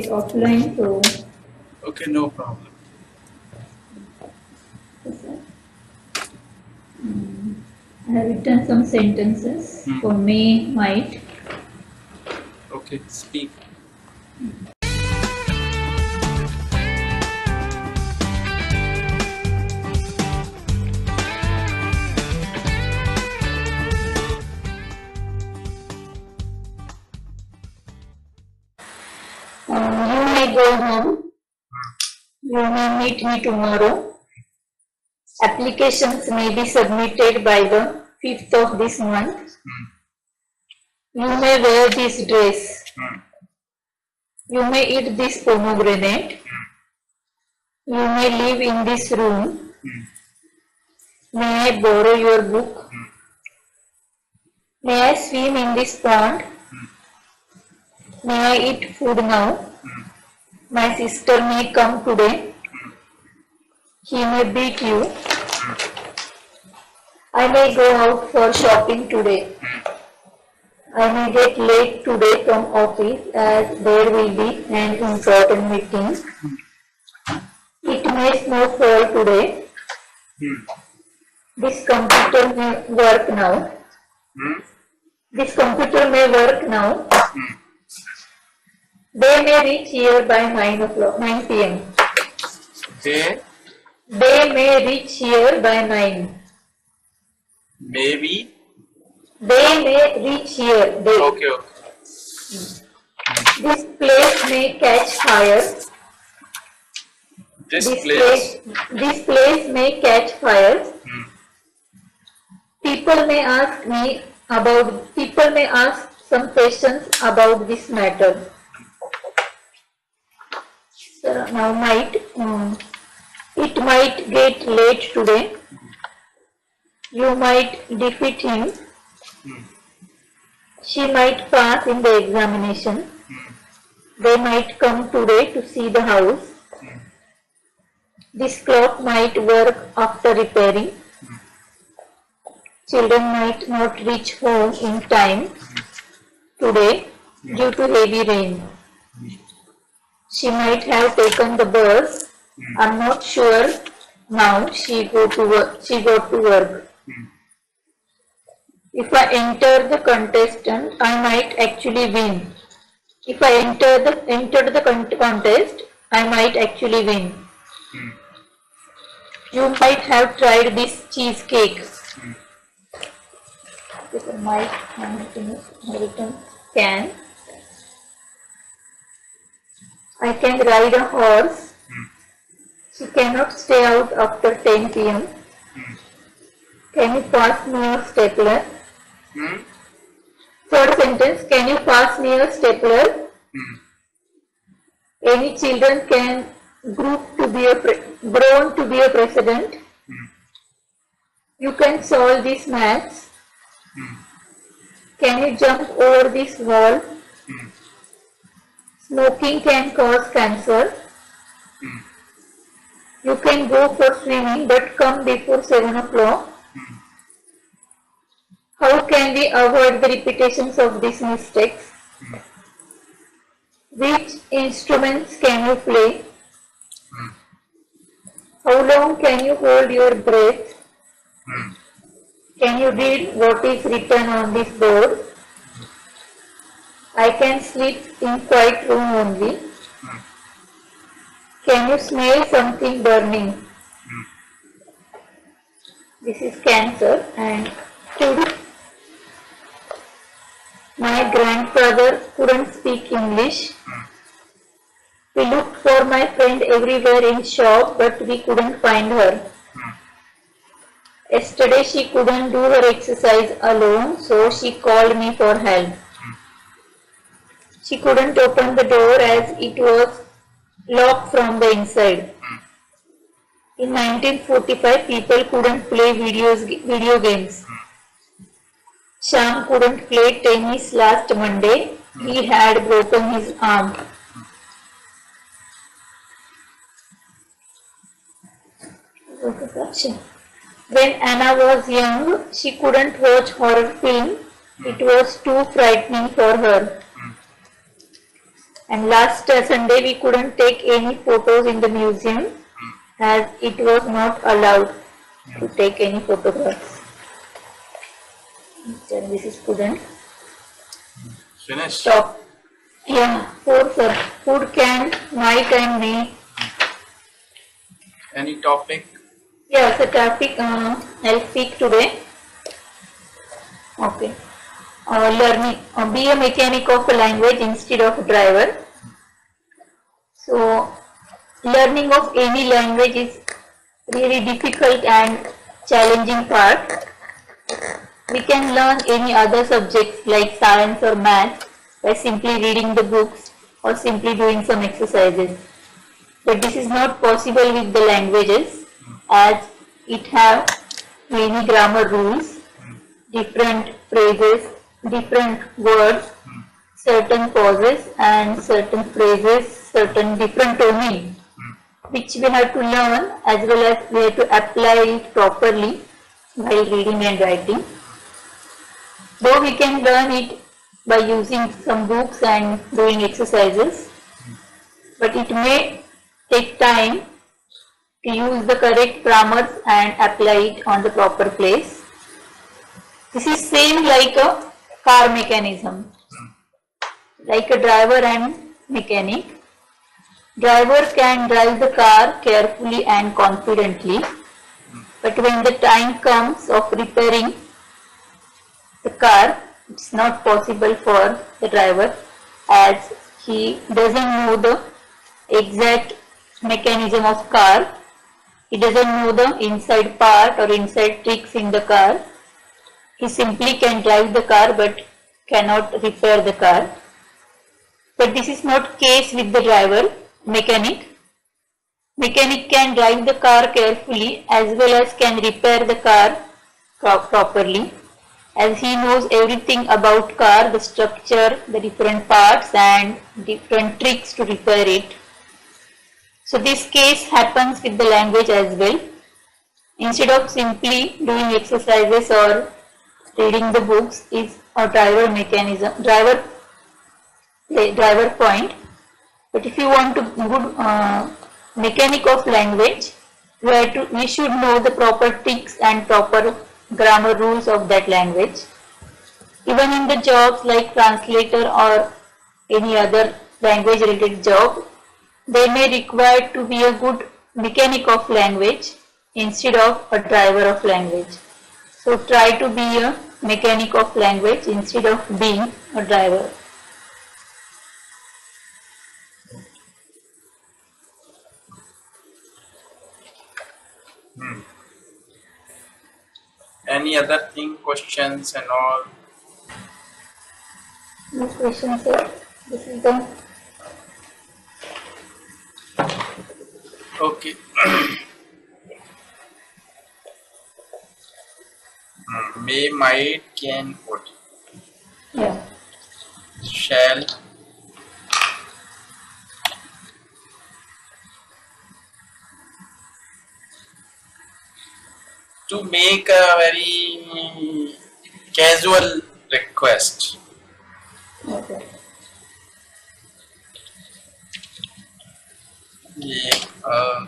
it offline, so. Okay, no problem. I have written some sentences for may, might. Okay, speak. You may go home. You may meet me tomorrow. Applications may be submitted by the 5th of this month. You may wear this dress. You may eat this pomegranate. You may live in this room. May I borrow your book? May I swim in this pond? May I eat food now? My sister may come today. He may beat you. I may go out for shopping today. I may get late today from office as there will be an important meeting. It may snowfall today. This computer may work now. This computer may work now. They may reach here by 9 p.m. They may reach here by 9. Maybe. They may reach here. Okay. This place may catch fire. This place may catch fire. People may ask some questions about this matter. So now might. It might get late today. You might defeat him. She might pass in the examination. They might come today to see the house. This clock might work after repairing. Children might not reach home in time today due to heavy rain. She might have taken the bus. I'm not sure now. She got to work. If I enter the contestant, I might actually win. If I entered the contest, I might actually win. You might have tried this cheesecake. This is might written can. I can ride a horse. She cannot stay out after 10 p.m. Can you pass me your stapler? Third sentence, can you pass me your stapler? Any children can grown to be a president. You can solve these maths. Can you jump over this wall? Smoking can cause cancer. You can go for swimming but come before 7 o'clock. How can we avoid the repetitions of these mistakes? Which instruments can you play? How long can you hold your breath? Can you read what is written on this board? I can sleep in quiet room only. Can you smell something burning? This is cancer. And my grandfather couldn't speak English. We looked for my friend everywhere in shop, but we couldn't find her. Yesterday she couldn't do her exercise alone, so she called me for help. She couldn't open the door as it was locked from the inside. In 1945, people couldn't play video games. Shyam couldn't play tennis last Monday. He had broken his arm. When Anna was young, she couldn't watch horror film. It was too frightening for her. And last Sunday we couldn't take any photos in the museum as it was not allowed to take any photographs. Then this is couldn't. Finish. Stop. Yeah, four sir. Food can, might and may. Any topic? Yeah, so topic I'll speak today. Okay. Learning. Be a mechanic of a language instead of driver. So, learning of any language is really difficult and challenging part. We can learn any other subjects like science or math by simply reading the books or simply doing some exercises. But this is not possible with the languages as it have many grammar rules, different phrases, different words, certain pauses and certain phrases, certain different toning, which we have to learn as well as we have to apply it properly while reading and writing. Though we can learn it by using some books and doing exercises, but it may take time to use the correct grammars and apply it on the proper place. This is same like a car mechanism, like a driver and mechanic. Driver can drive the car carefully and confidently, but when the time comes of repairing the car, it's not possible for the driver as he doesn't know the exact mechanism of car. He doesn't know the inside part or inside tricks in the car. He simply can drive the car but cannot repair the car. But this is not case with the driver, mechanic. Mechanic can drive the car carefully as well as can repair the car properly, as he knows everything about car, the structure, the different parts and different tricks to repair it. So this case happens with the language as well. Instead of simply doing exercises or reading the books is a driver mechanism, driver point. But if you want to good mechanic of language, we should know the proper tricks and proper grammar rules of that language. Even in the jobs like translator or any other language related job, they may require to be a good mechanic of language instead of a driver of language. So try to be a mechanic of language instead of being a driver. Any other thing, questions and all? No questions, sir. This is done. Okay. May, might, can, would. Yeah. Shall. To make a very casual request. Okay. Yeah,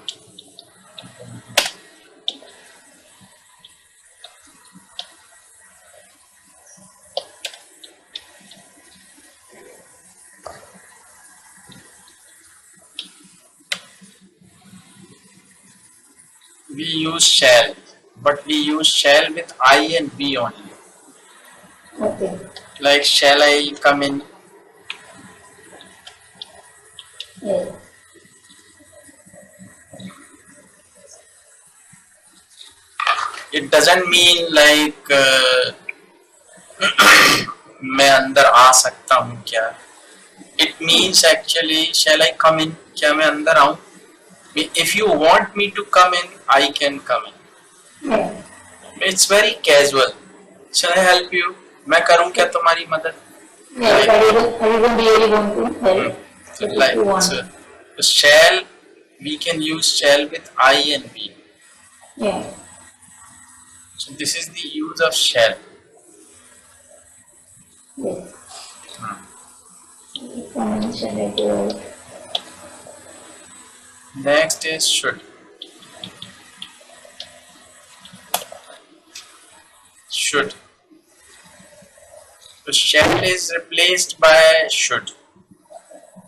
we use shall, but we use shall with I and we only. Okay. Like, shall I come in? Yeah. It doesn't mean like मैं अंदर आ सकता हूँ क्या? It means actually, shall I come in? क्या मैं अंदर आऊँ? If you want me to come in, I can come in. Yeah. It's very casual. Shall I help you? मैं करूँ क्या तुम्हारी मदद? Yeah, I even really want to help. So, If you like, want. so shall, we can use shall with I and we. Yeah. So this is the use of shall. Yes. Shall I go out? Next is should. Should. So shall is replaced by should.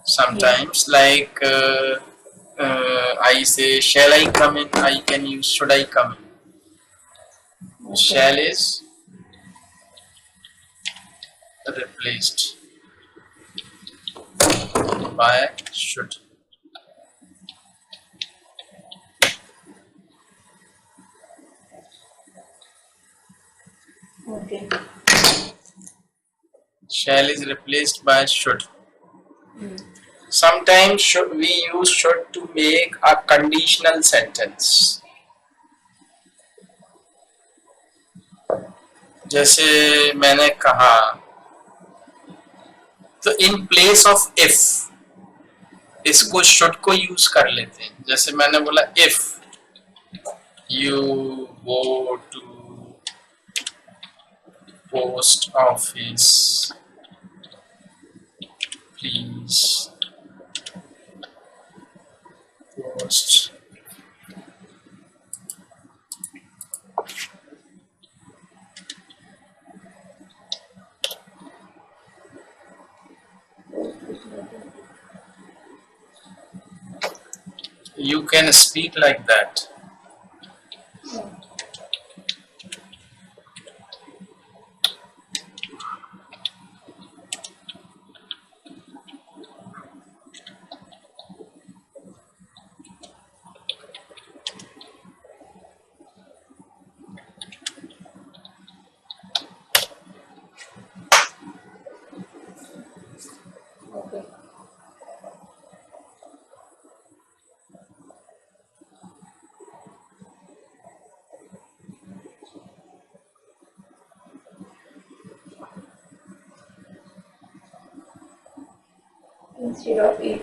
Sometimes, like I say, shall I come in? I can use should I come in. Okay. Shall is replaced by should. Okay. Shall is replaced by should. Hmm. Sometimes we use should to make a conditional sentence. जैसे मैंने कहा, तो in place of if इसको should को use कर लेते हैं. जैसे मैंने बोला if you go to post office, please post you can speak like that. Okay. Instead of if.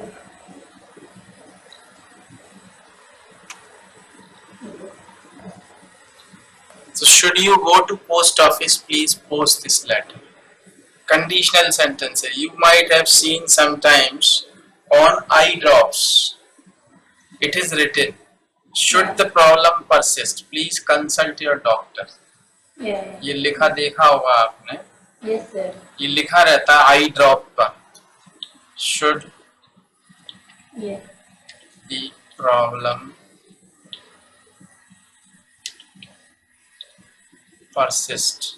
So should you go to post office, please post this letter. Conditional sentences. You might have seen sometimes on eye drops. It is written, should the problem persist, please consult your doctor. Yeah. ये लिखा देखा होगा आपने. Yes, sir. ये लिखा रहता है आई drop पर. Should Yeah. the problem persist.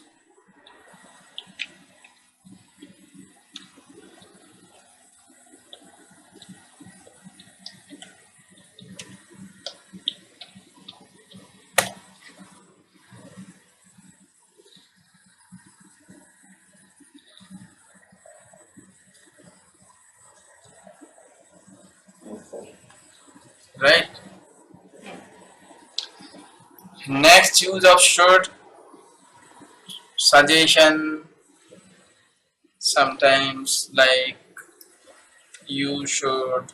Yes, sir. Right? Next use of should, suggestion. Sometimes like you should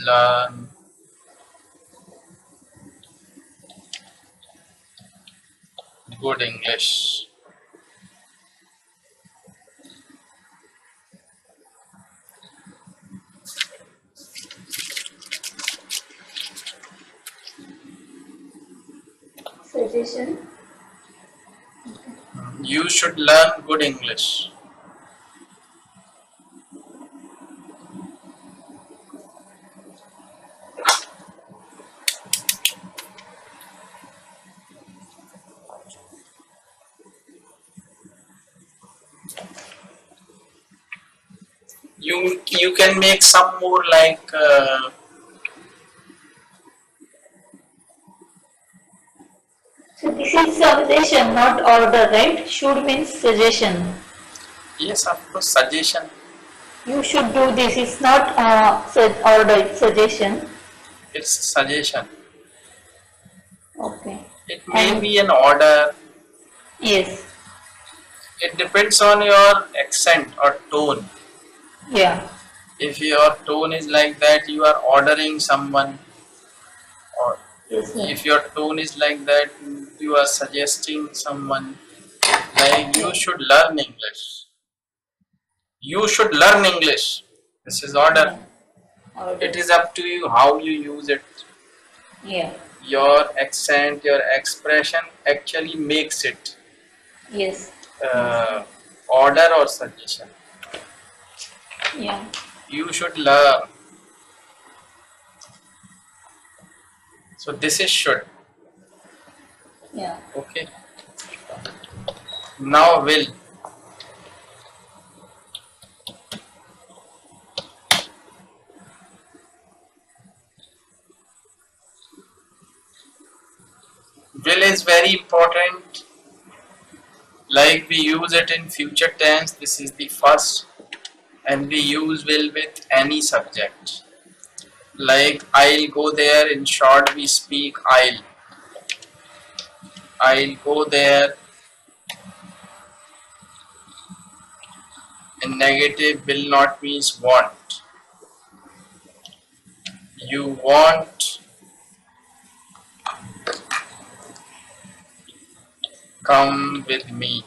learn good English. Suggestion. You should learn good English. You can make some more like So this is suggestion, not order, right? Should means suggestion. yes, of course, suggestion. You should do this. It's not order, it's suggestion. It's suggestion. Okay. It may be an order. Yes. It depends on your accent or tone. Yeah. If your tone is like that, you are ordering someone, or Yes, sir. if your tone is like that, you are suggesting someone, like you should learn English. You should learn English. This is order. Order. It is up to you how you use it. Yeah. Your accent, your expression actually makes it Yes. order or suggestion. Yeah. You should learn. So this is should. Yeah. Okay. Now will. Will is very important. Like we use it in future tense. This is the first, and we use will with any subject. Like I'll go there. In short, we speak I'll. I'll go there. In negative, will not means want. You want, come with me.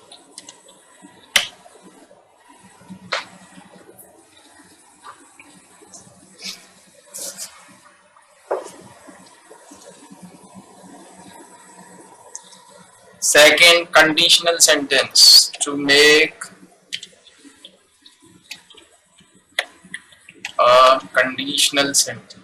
Second, conditional sentence. To make a conditional sentence.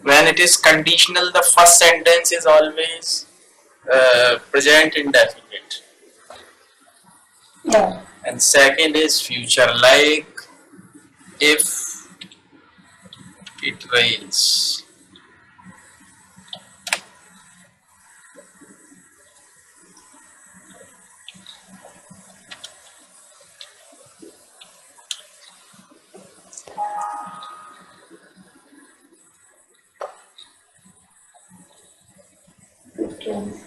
When it is conditional, the first sentence is always present indefinite. Yeah. And second is future, like if it rains. Tense.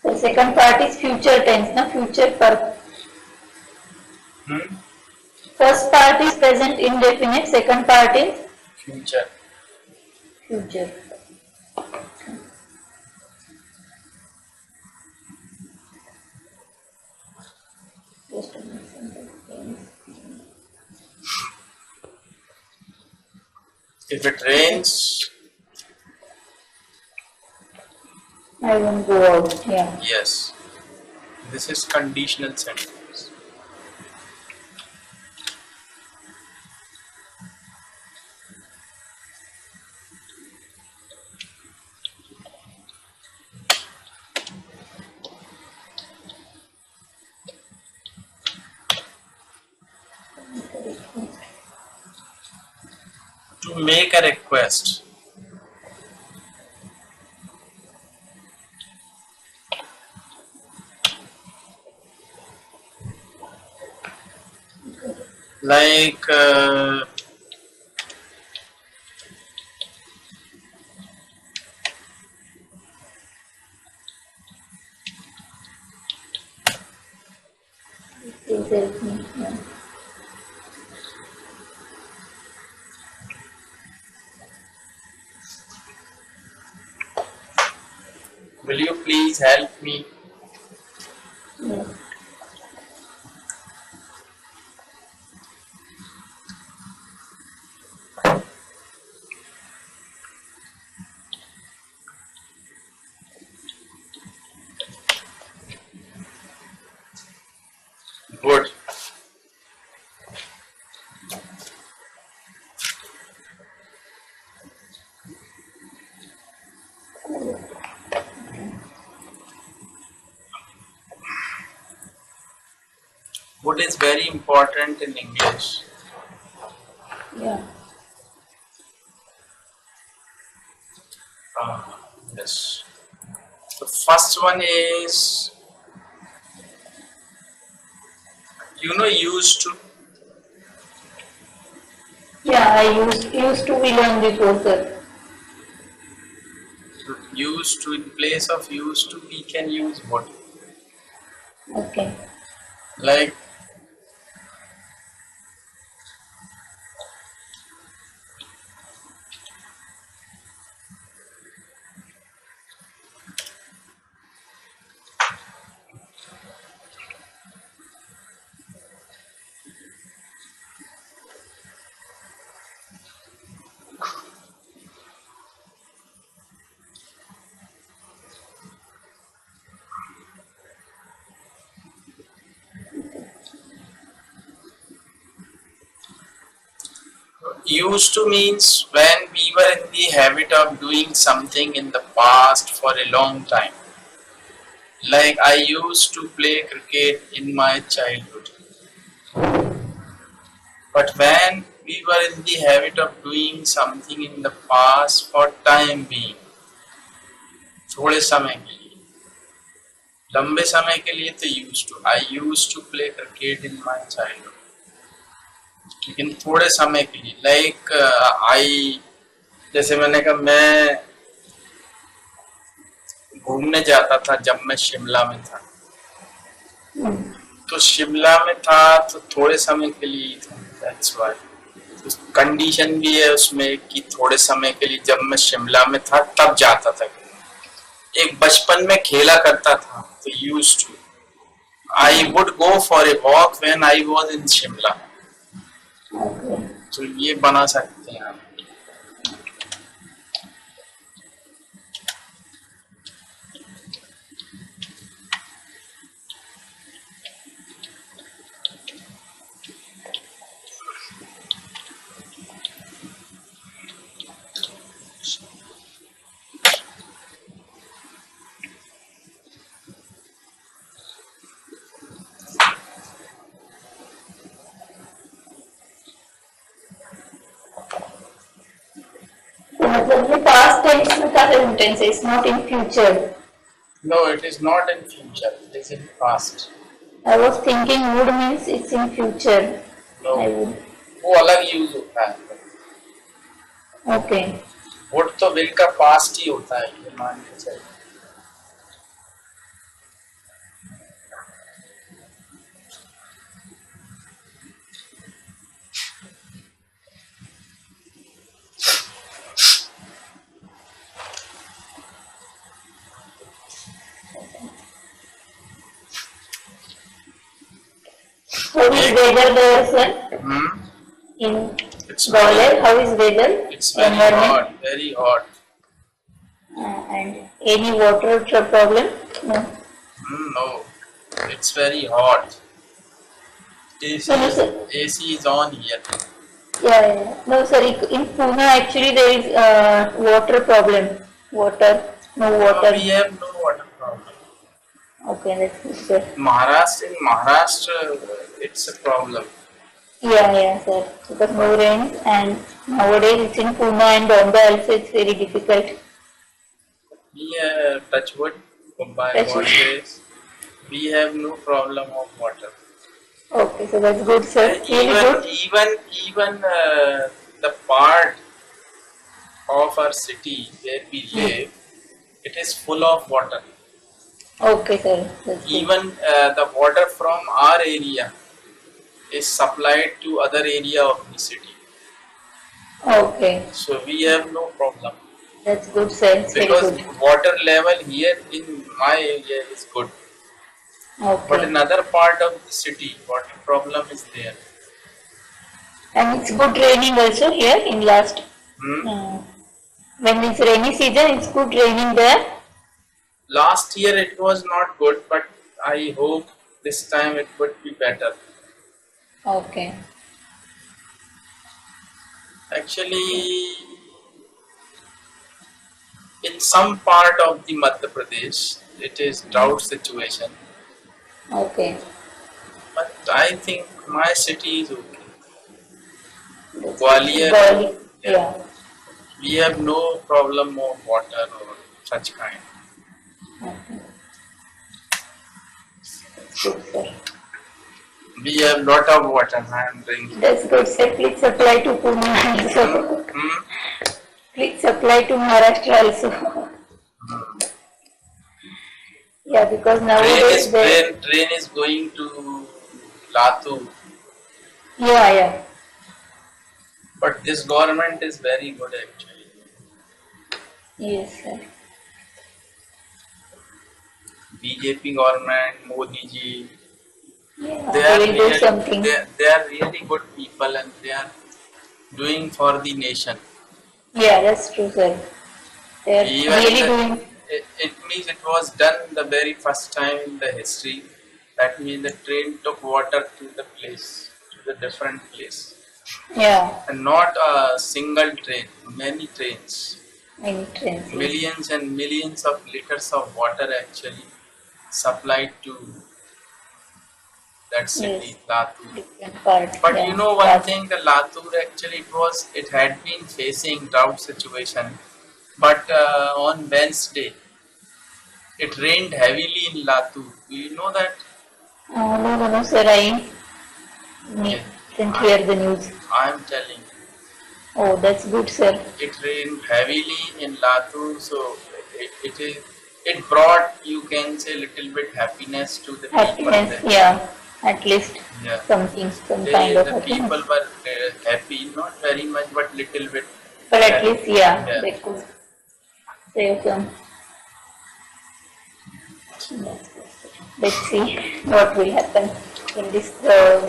The second part is future tense, na future per. First part is present indefinite, second part is Future. future. Just a minute. If it rains, I won't go out. Yeah. yes. This is conditional sentence. To make a request. Like Please help me. Yeah. will you please help me? Yes. Good. Would is very important in English. Yeah. Yes. The first one is, used to. Yeah, I used to be learn before, sir. Used to, in place of used to, we can use what? Okay. Like Used to means when we were in the habit of doing something in the past for a long time. Like I used to play cricket in my childhood. But when we were in the habit of doing something in the past for time being, थोड़े समय के लिए, लंबे समय के लिए तो I used to play cricket in my childhood. लेकिन थोड़े समय के लिए, like I, जैसे मैंने कहा मैं घूमने जाता था जब मैं शिमला में था, तो शिमला में था तो थोड़े समय के लिए ही था, that's why. कंडीशन भी है उसमें कि थोड़े समय के लिए, जब मैं शिमला में था तब जाता था. एक बचपन में खेला करता था तो used to. I would go for a walk when I was in Shimla. तो ये बना सकते हैं आप. मतलब ये past tense में का sentence है, it's not in future. No, it is not in future. It is in past. I was thinking would means it's in future. No, I would. वो अलग यूज होता है. Okay. वुड तो will का past ही होता है, ये मान के चलिए. How is weather there, sir? In It's Boiler, how is weather? It's very Environment? hot, very hot. And any water problem? No. No, it's very hot. No, sir. AC is on here. Yeah. No, sir. In Pune, actually, there is water problem. Water, no water. We have no water problem. Okay, that's good, sir. In Maharashtra, it's a problem. Yeah, sir. Because no rain, and nowadays it's in Pune and Bombay also it's very difficult. Yeah, touch wood, by Touch God's wood. grace, we have no problem of water. Okay, so that's good, sir. Really good. Even the part of our city where we live, it is full of water. Okay, sir. That's good. Even the water from our area is supplied to other area of the city. Okay, So we have no problem. that's good, sir. It's very Because good. water level here in my area is good. But Okay. in other part of the city, water problem is there. And it's good raining also here in last. When it's rainy season, it's good raining there. Last year it was not good, but I hope this time it would be better. Okay. Actually, in some part of the Madhya Pradesh, it is drought situation. Okay. But I think my city is okay. Gwalior, Bali. Yeah. we have no problem of water or such kind. Okay. Good, sir. We have lot of water. I am drinking. That's good, sir. Please supply to Pune also. Hmm? Please supply to Maharashtra also. Yeah, because nowadays Train is going to Latur. Yeah. But this government is very good actually. Yes, sir. BJP government, Modi ji, Yeah, they are will do really, something. they are really good people and they are doing for the nation. Yeah, that's true, sir. They are Even really doing. it means it was done the very first time in the history. That means the train took water to the place, to the different place. Yeah. and not a single train, many trains. Many trains. Yes. Millions and millions of liters of water actually supplied to that city, Yes. Latur. Different part. But Yeah. you know one But thing, the Latur actually it had been facing drought situation. But on Wednesday, it rained heavily in Latur. Do you know that? no, sir. I Yeah, didn't hear the news. I am telling you. Oh, that's good, sir. It rained heavily in Latur, so it brought, you can say, little bit happiness to the people Happiness. there. Yeah. At least Yeah, something, some kind of the people happiness. were happy, not very much, but little bit. But at least, yeah, Yeah. they could save some. Let's see what will happen in this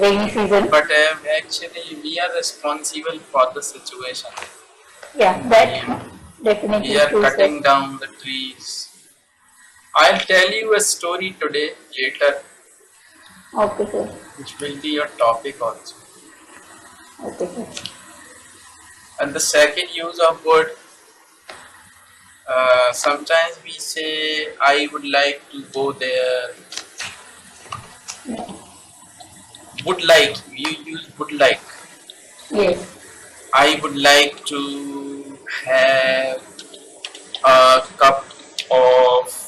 rainy season. But actually, we are responsible for the situation. Yeah, that definitely We are true, sir. cutting down the trees. I'll tell you a story today, later, Okay, sir. which will be your topic also. Okay, sir. And the second use of word, sometimes we say, I would like to go there. Would like, you use would like. Yes. I would like to have a cup of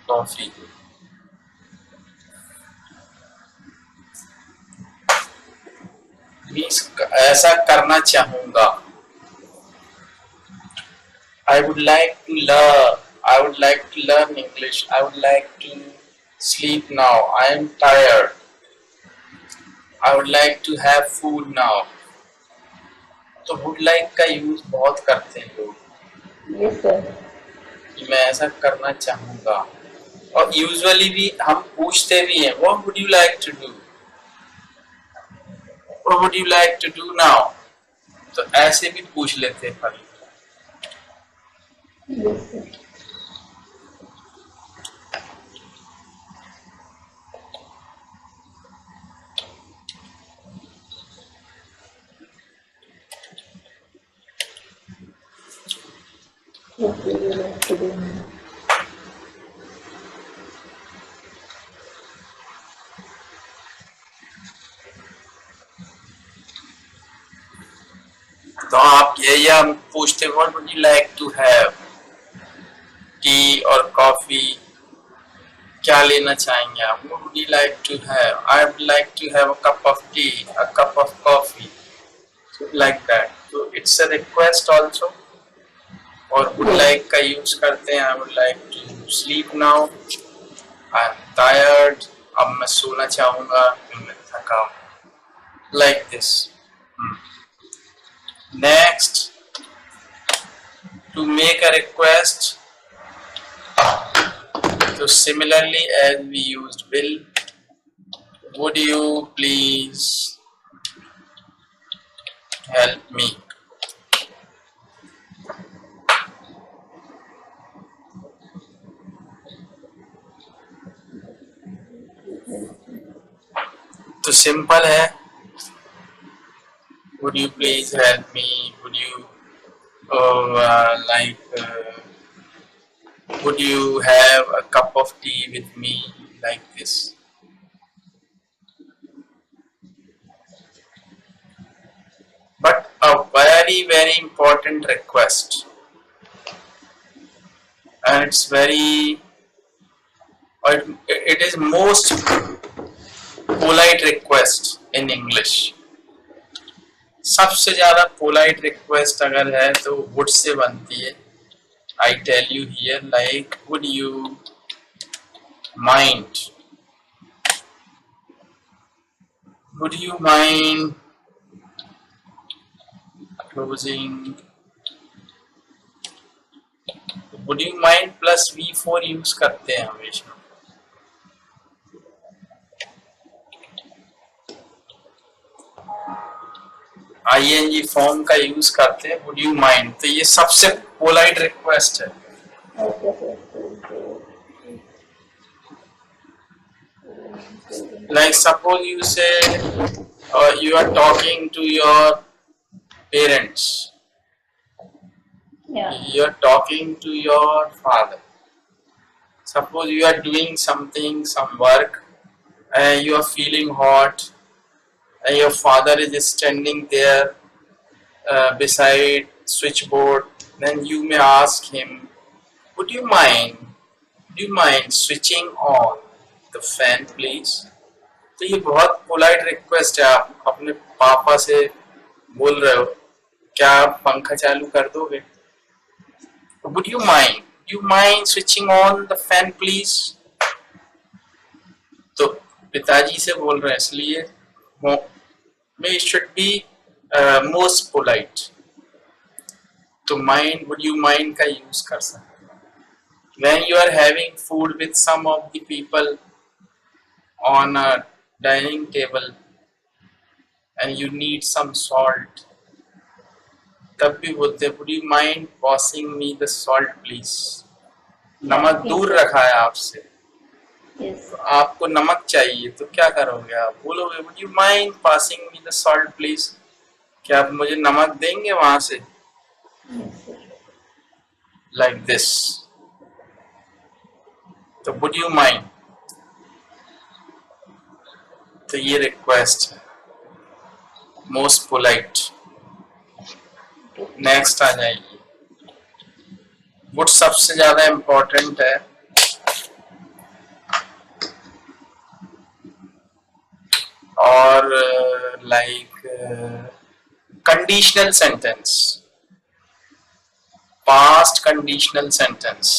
coffee. Means ऐसा करना चाहूँगा. I would like to learn. I would like to learn English. I would like to sleep now. I am tired. I would like to have food now. तो would like का use बहुत करते हैं लोग Yes, sir. कि मैं ऐसा करना चाहूँगा. और यूजुअली भी हम पूछते भी हैं, what would you like to do? What would you like to do now? तो ऐसे भी पूछ लेते हैं कभी. Yes, sir. What would you like to do now? तो आप ये हम पूछते, what would you like to have? T और कॉफी, क्या लेना चाहेंगे आप? What would you like to have? I would like to have a cup of tea, a cup of coffee, so like that. So it's a request also. और would like का use करते हैं, I would like to sleep now. I'm tired. अब मैं सोना चाहूँगा, मैं थका हूँ. Like this. Next, to make a request. So similarly as we used will, would you please help me? तो सिंपल है, would you please help me? Would you would you have a cup of tea with me, like this? But a very important request, and it's very, it is most polite request in English. सबसे ज्यादा polite request अगर है तो would say बनती है. I tell you here, like, would you mind? Would you mind closing? Would you mind plus V4 use करते हैं हमेशा. ING फॉर्म का यूज करते हैं, would you mind. तो ये सबसे पोलाइट रिक्वेस्ट है. Okay, sir. Like suppose you say, or you are talking to your parents, Yeah. you are talking to your father. Suppose you are doing something, some work, and you are feeling hot, and your father is standing there beside switchboard. Then you may ask him, "Would you mind? Do you mind switching on the fan, please?" तो ये बहुत polite request है, आप अपने पापा से बोल रहे हो, क्या आप पंखा चालू कर दोगे? Would you mind? You mind switching on the fan, please? तो पिताजी से बोल रहे हैं, इसलिए it should be most polite. तो mind, would you mind का यूज कर सकते हैं. When you are having food with some of the people on a dining table and you need some salt, तब भी बोलते, would you mind passing me the salt please? नमक दूर रखा है आपसे, Yes. तो आपको नमक चाहिए, तो क्या करोगे आप? बोलोगे, would you mind passing me the salt please? क्या आप मुझे नमक देंगे वहां से? Yes, sir. Like this. तो would you mind? तो ये रिक्वेस्ट है, मोस्ट पोलाइट. नेक्स्ट आ जाइए. वुड सबसे ज्यादा इम्पोर्टेंट है, और like conditional sentence, past conditional sentence.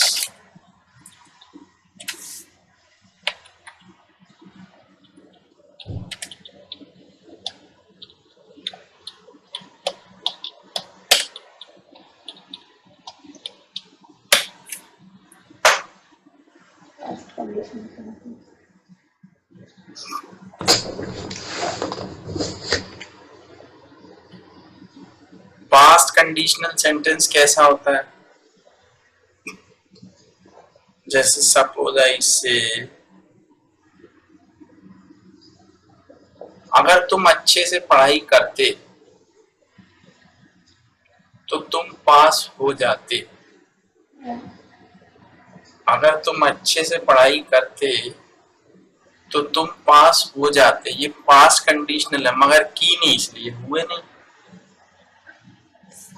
Past condition sentence. Past conditional sentence कैसा होता है? जैसे सपोज आई से, अगर तुम अच्छे से पढ़ाई करते तो तुम पास हो जाते. Yeah. अगर तुम अच्छे से पढ़ाई करते तो तुम पास हो जाते. ये पास्ट कंडीशनल है, मगर की नहीं, इसलिए हुए नहीं.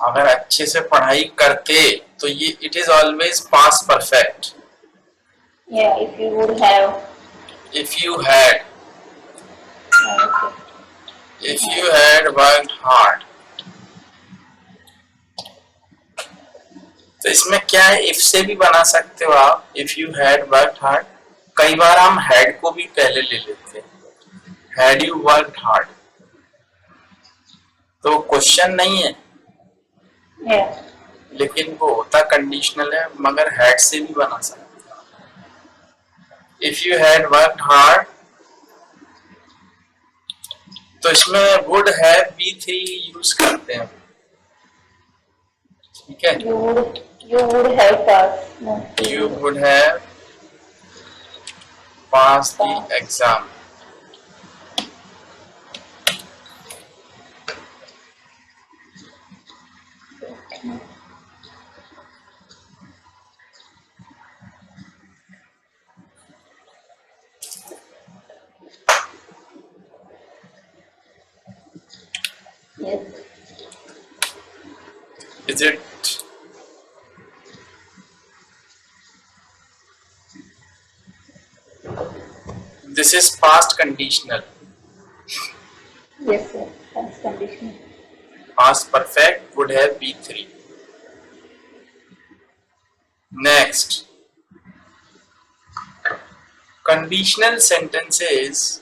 अगर अच्छे से पढ़ाई करते तो ये it is always past perfect. Yeah, if you would have. If you had, Okay. if you had worked hard. तो इसमें क्या है, इफ से भी बना सकते हो आप, if you had worked hard. कई बार हम हैड को भी पहले ले लेते हैं, हैड यू वर्कड हार्ड, तो क्वेश्चन नहीं है, Yeah. लेकिन वो होता कंडीशनल है, मगर हैड से भी बना सकते हैं. If you had worked hard, तो इसमें वुड हैव V3 यूज करते हैं. ठीक है, You would have passed. No. you would have passed the exam. Yes. Is it? This is past conditional. Yes, sir. Past condition. Past perfect would have V3. Next, conditional sentences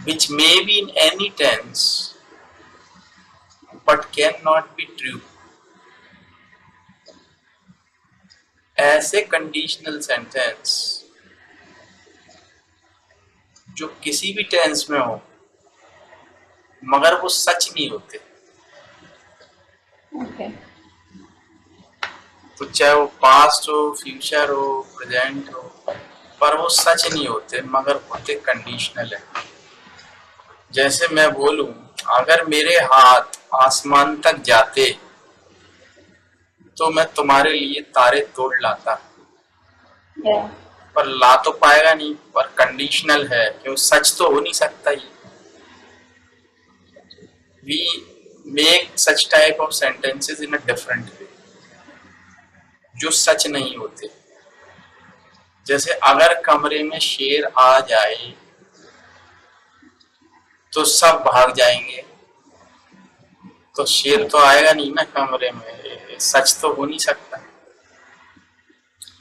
which may be in any tense but cannot be true. ऐसे conditional sentence जो किसी भी tense में हो मगर वो सच नहीं होते. Okay. तो चाहे वो पास्ट हो, फ्यूचर हो, प्रेजेंट हो, पर वो सच नहीं होते, मगर होते कंडीशनल है। जैसे मैं बोलूं, अगर मेरे हाथ आसमान तक जाते तो मैं तुम्हारे लिए तारे तोड़ लाता, Yeah. पर ला तो पाएगा नहीं, पर कंडीशनल है क्यों, सच तो हो नहीं सकता ये। We make such type of sentences in a different way, जो सच नहीं होते। जैसे अगर कमरे में शेर आ जाए तो सब भाग जाएंगे, तो शेर तो आएगा नहीं ना कमरे में, सच तो हो नहीं सकता।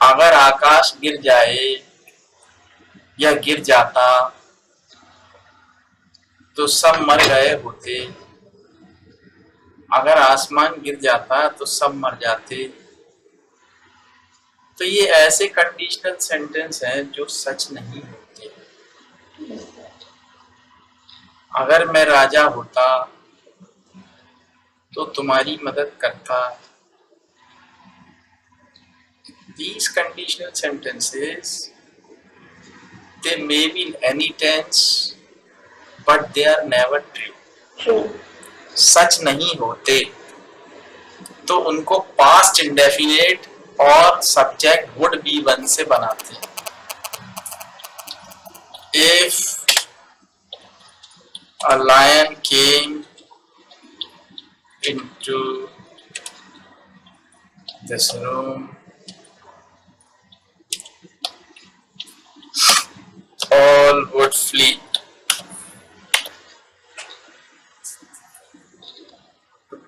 अगर आकाश गिर जाए या गिर जाता तो सब मर गए होते, अगर आसमान गिर जाता तो सब मर जाते। तो ये ऐसे कंडीशनल सेंटेंस हैं जो सच नहीं होते। अगर मैं राजा होता तो तुम्हारी मदद करता। These conditional sentences, they may be in any tense, but they are never true. True. सच नहीं होते, तो उनको पास्ट इंडेफिनेट और सब्जेक्ट वुड बी वन से बनाते हैं। If a lion came into this room, all would flee.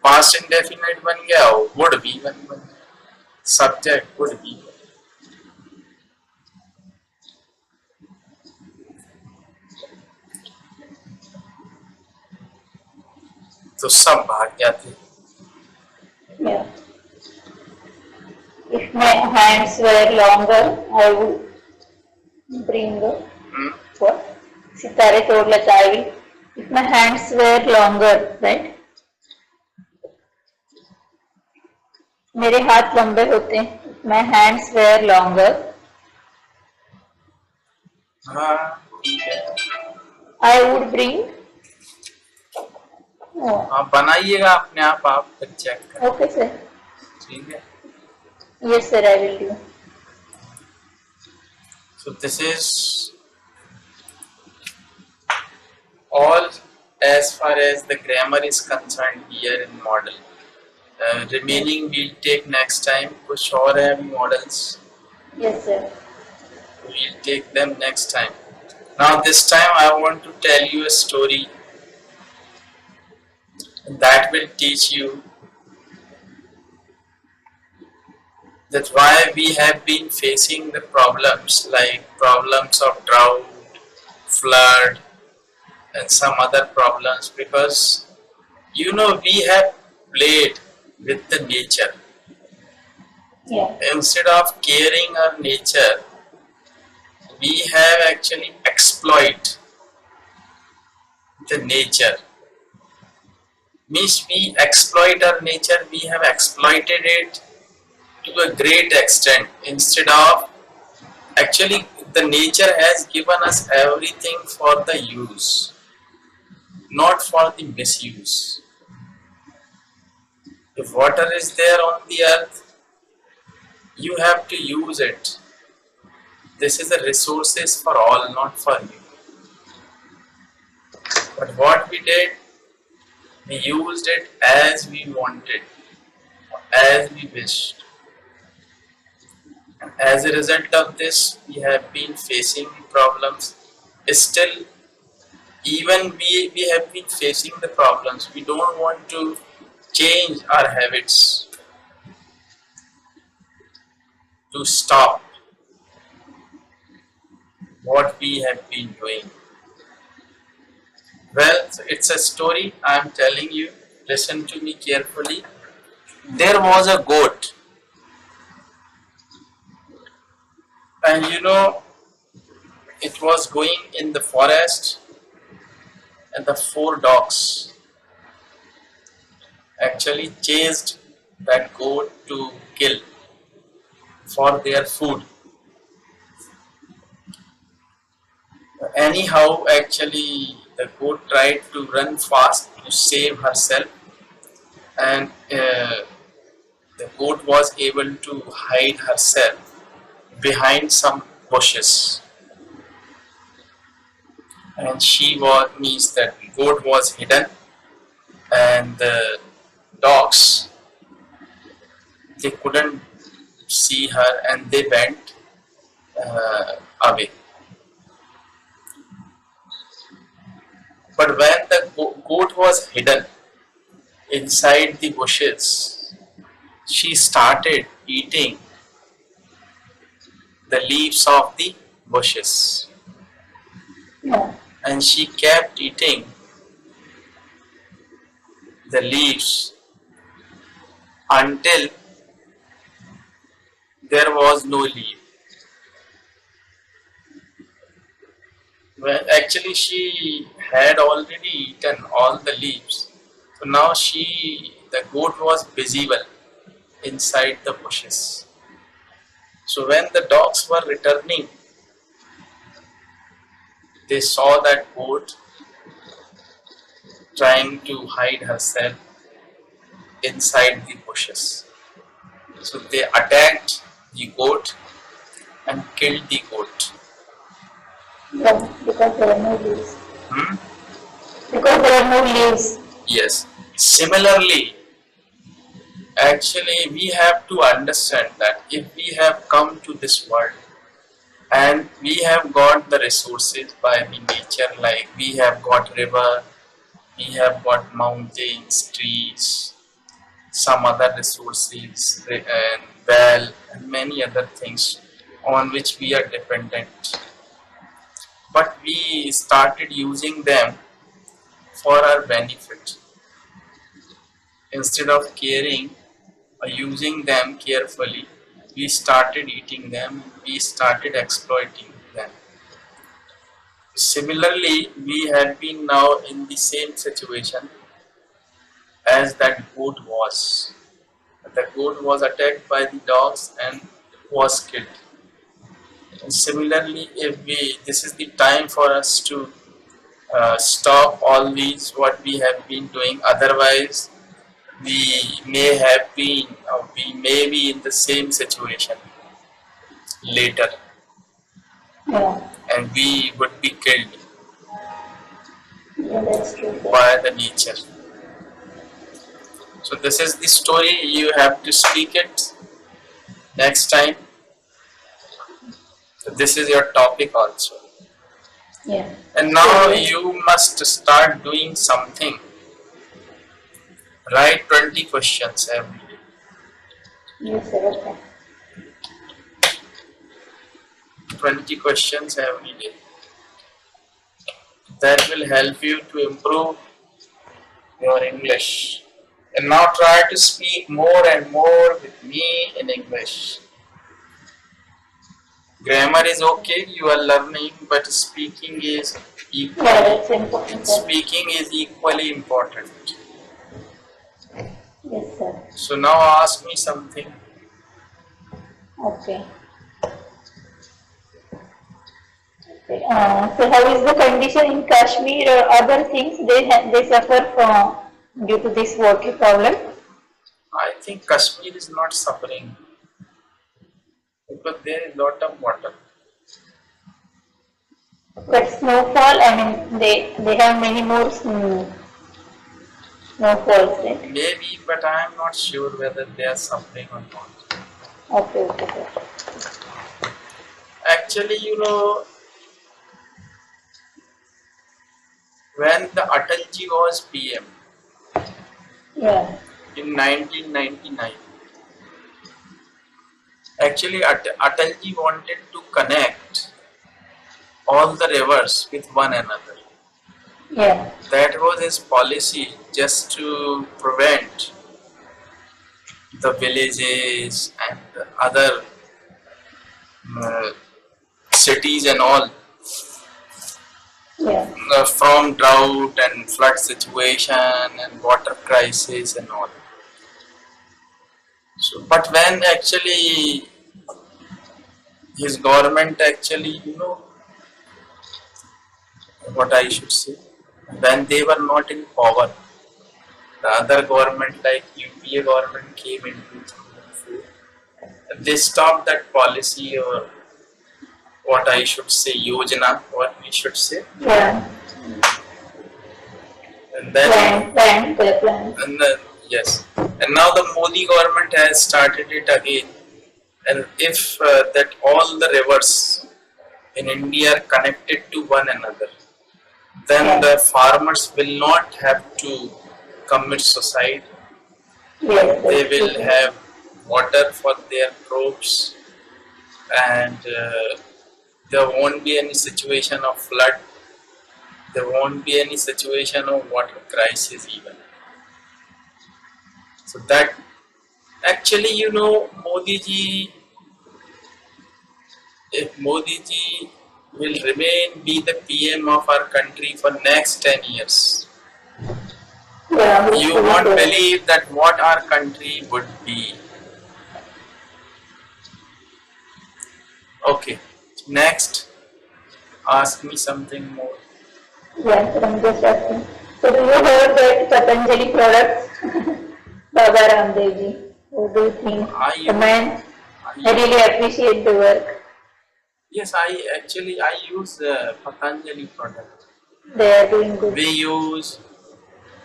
Past indefinite बन गया, वुड बी बन गया, सब्जेक्ट वुड बी। तो सब भाग जाते। Yeah. If my hands were longer, I would bring what? सितारे तोड़ लेता I will. If my hands were longer, right? मेरे हाथ लंबे होते। If my hands were longer, हाँ ठीक है, I would bring. Oh, आप बनाइएगा अपने आप फिर चेक करें। okay sir. ठीक है। Yes sir, I will do. So this is all as far as the grammar is concerned here in model. Remaining we'll take next time. कुछ और है अभी models, Yes sir. we'll take them next time. Now this time I want to tell you a story that will teach you that why we have been facing the problems, like problems of drought, flood, and some other problems, because we have played with the nature. Yeah. Instead of caring our nature, we have actually exploit the nature. Means we exploit our nature, we have exploited it to a great extent, instead of actually the nature has given us everything for the use, not for the misuse. If water is there on the earth, you have to use it. This is the resources for all, not for you. But what we did, we used it as we wanted, as we wished. And as a result of this, we have been facing problems. Still, even we have been facing the problems. We don't want to change our habits to stop what we have been doing. Well, so it's a story I am telling you. Listen to me carefully. There was a goat, and it was going in the forest, and the 4 dogs actually chased that goat to kill for their food. anyhow, actually, the goat tried to run fast to save herself, and the goat was able to hide herself behind some bushes, and she was means that goat was hidden, and the dogs, they couldn't see her, and they went away. But when the goat was hidden inside the bushes, she started eating the leaves of the bushes, Yeah. and she kept eating the leaves until there was no leaf. Well, actually, she had already eaten all the leaves, so now the goat was visible inside the bushes. So when the dogs were returning, they saw that goat trying to hide herself inside the bushes. So they attacked the goat and killed the goat. Yeah, because there are no leaves. Hmm? Because there are no leaves. Yes. Similarly, actually, we have to understand that if we have come to this world and we have got the resources by the nature, like we have got river, we have got mountains, trees, some other resources, and well, and many other things on which we are dependent. But we started using them for our benefit instead of caring or using them carefully. We started eating them, we started exploiting them. Similarly, we had been now in the same situation as that goat was. The goat was attacked by the dogs and was killed. And similarly, if we this is the time for us to stop all these what we have been doing. Otherwise, we may have been, or we may be in the same situation later, Yeah. and we would be killed Yeah, that's true. by the nature. So this is the story. You have to speak it next time. So this is your topic also. Yeah. And now you must start doing something. Write 20 questions every day. Yes, sir. Okay. 20 questions every day. That will help you to improve your English. And now try to speak more and more with me in English. Grammar is okay, you are learning, but speaking is Yeah, equally that's important. Sir. speaking is equally important. Yes, sir. So now ask me something. Okay. Okay. So how is the condition in Kashmir or other things they suffer from due to this water problem? I think Kashmir is not suffering because there is lot of water. But snowfall, I mean, they have many more snowfalls, right? Maybe, but I am not sure whether they are suffering or not. Okay, okay, sir. Actually, when the Atalji was PM Yeah, in 1999, actually Atalji wanted to connect all the rivers with one another. yeah, That was his policy, just to prevent the villages and the other uh, cities and all yeah, from drought and flood situation and water crisis and all. So, but when actually his government actually what I should say, when they were not in power, the other government like UPA government came in 2004. They stopped that policy, or what I should say, yojana, what we should say. Yeah. And then, Plan. and then yes, and now the Modi government has started it again. And if that all the rivers in India are connected to one another, then the farmers will not have to commit suicide. Yes. They will have water for their crops, and there won't be any situation of flood. There won't be any situation of water crisis even. So that actually, Modi ji, if Modi ji will be the PM of our country for next 10 years, Yeah. you won't believe that what our country would be. Okay, next, ask me something more. Yes, I'm just asking. So do you heard that Patanjali products? Baba Ramdev ji. What do you think? The man, I really appreciate the work. Yes, I use Patanjali product. They are doing good. We use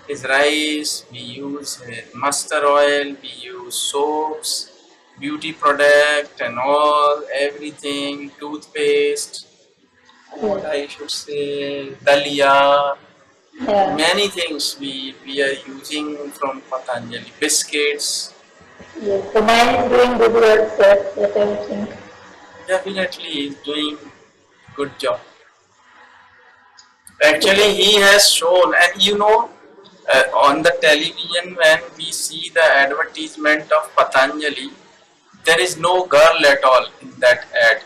his rice, we use his mustard oil, we use soaps, beauty product and all, everything, toothpaste, what I should say, dalia, Yeah. many things we are using from Patanjali, biscuits. Yes, the man is doing good work, sir. That I think. Definitely he is doing good job. Actually, he has shown, and on the television when we see the advertisement of Patanjali, there is no girl at all in that ad.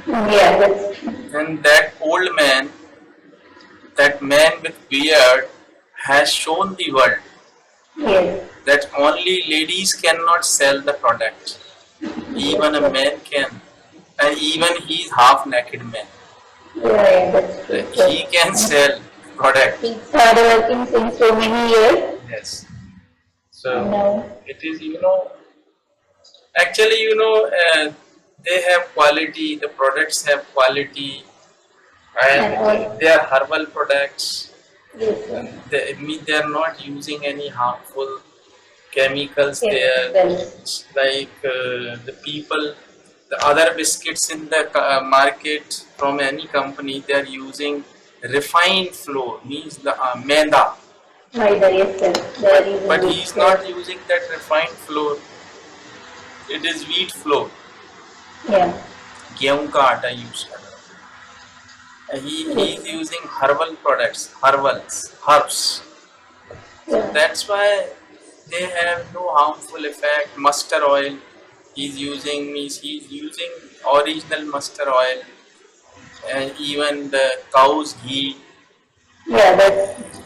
Yeah, that's true. And that old man, that man with beard, has shown the world Yes. that only ladies cannot sell the product. Even a man can. And even he is half naked man. Yeah, that's true. He can sell product. He started working since so many years. Yes. So No. it is, actually, they have quality, the products have quality, and they are herbal products. Yes, sir. They are not using any harmful chemicals Yes, there. well, It's like the people, the other biscuits in the market from any company, they are using refined flour, means the maida. Maida, yes, sir. They are using But good he is flour. not using that refined flour. It is wheat flour. Yeah. गेहूं का आटा use कर रहा है. He is using herbal products, herbs. So Yeah. that's why they have no harmful effect. Mustard oil, he's using original mustard oil, and even the cow's ghee. Yeah, that's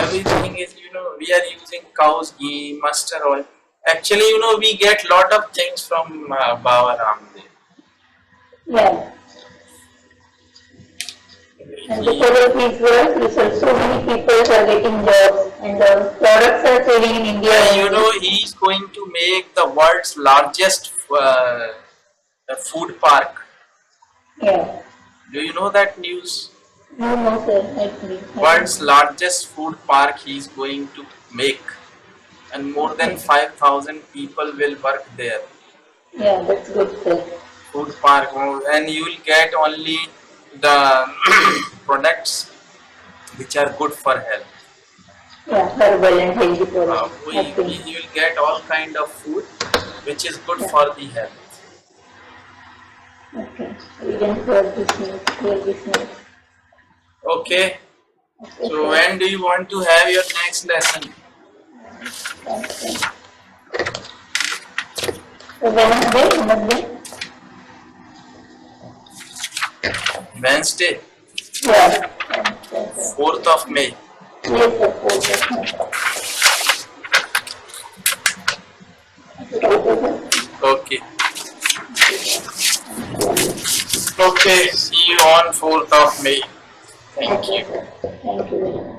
Everything is, we are using cow's ghee, mustard oil. Actually, we get lot of things from Baba Ramdev. yeah. And because of his work, research, so many people are getting jobs, and the products are selling in India. And he is going to make the world's largest food park. Yeah. Do you know that news? No, sir. Actually. World's largest food park he is going to make, and more than 5,000 people will work there. Yeah, that's good, sir. Food park, and you will get only the products which are good for health. Yeah, herbal and healthy products. I think. You will get all kind of food which is good for the health. Okay. We can hear this news. Okay. Okay, So when do you want to have your next lesson? okay. So Wednesday? Wednesday, Yeah. 4th of May. Yes, of course. Okay. Okay, see you on 4th of May. Thank Okay, you. sir. Thank you very much.